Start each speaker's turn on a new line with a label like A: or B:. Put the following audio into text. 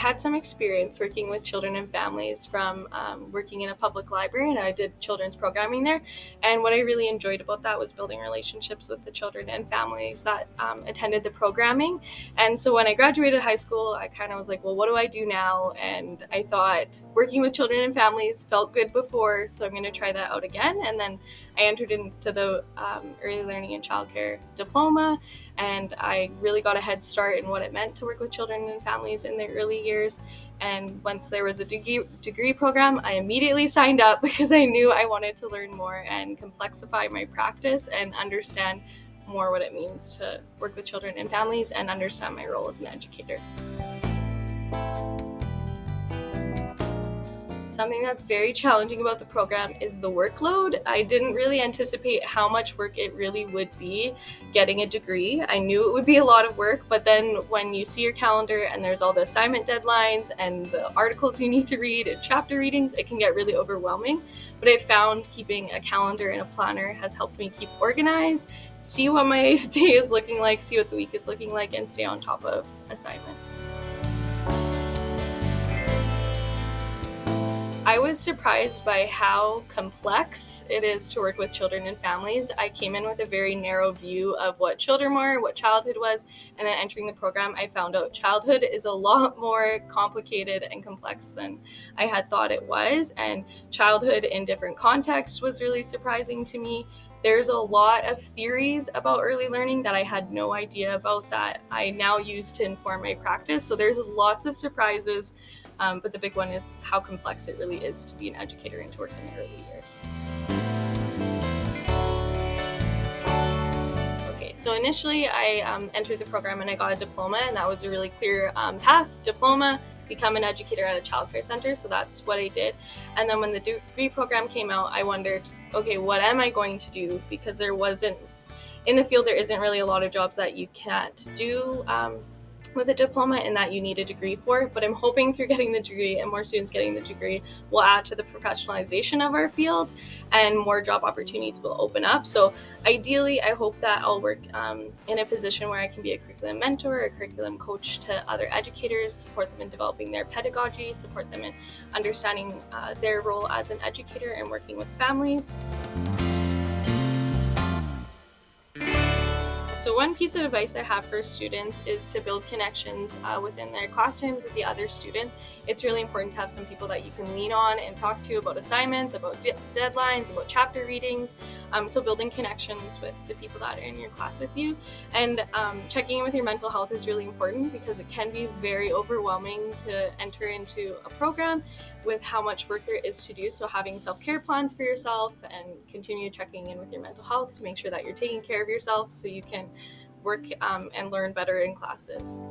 A: had some experience working with children and families from working in a public library, and I did children's programming there. And what I really enjoyed about that was building relationships with the children and families that attended the programming. And so when I graduated high school, I kind of was like, well, what do I do now? And I thought working with children and families felt good before, so I'm going to try that out again. And then I entered into the early learning and childcare diploma, and I really got a head start in what it meant to work with children and families in their early years. And once there was a degree program, I immediately signed up because I knew I wanted to learn more and complexify my practice and understand more what it means to work with children and families and understand my role as an educator. Something that's very challenging about the program is the workload. I didn't really anticipate how much work it really would be getting a degree. I knew it would be a lot of work, but then when you see your calendar and there's all the assignment deadlines and the articles you need to read and chapter readings, it can get really overwhelming. But I found keeping a calendar and a planner has helped me keep organized, see what my day is looking like, see what the week is looking like, and stay on top of assignments. I was surprised by how complex it is to work with children and families. I came in with a very narrow view of what children were, what childhood was, and then entering the program, I found out childhood is a lot more complicated and complex than I had thought it was, and childhood in different contexts was really surprising to me. There's a lot of theories about early learning that I had no idea about that I now use to inform my practice, so there's lots of surprises. But the big one is how complex it really is to be an educator and to work in the early years. Okay, so initially I entered the program and I got a diploma, and that was a really clear path. Diploma, become an educator at a childcare center, so that's what I did. And then when the degree program came out, I wondered, okay, what am I going to do? Because there isn't really a lot of jobs that you can't do with a diploma and that you need a degree for, but I'm hoping through getting the degree and more students getting the degree will add to the professionalization of our field and more job opportunities will open up. So ideally, I hope that I'll work in a position where I can be a curriculum mentor, a curriculum coach to other educators, support them in developing their pedagogy, support them in understanding their role as an educator and working with families. So one piece of advice I have for students is to build connections within their classrooms with the other students. It's really important to have some people that you can lean on and talk to about assignments, about deadlines, about chapter readings. So building connections with the people that are in your class with you. And checking in with your mental health is really important because it can be very overwhelming to enter into a program with how much work there is to do. So having self-care plans for yourself and continue checking in with your mental health to make sure that you're taking care of yourself so you can work and learn better in classes.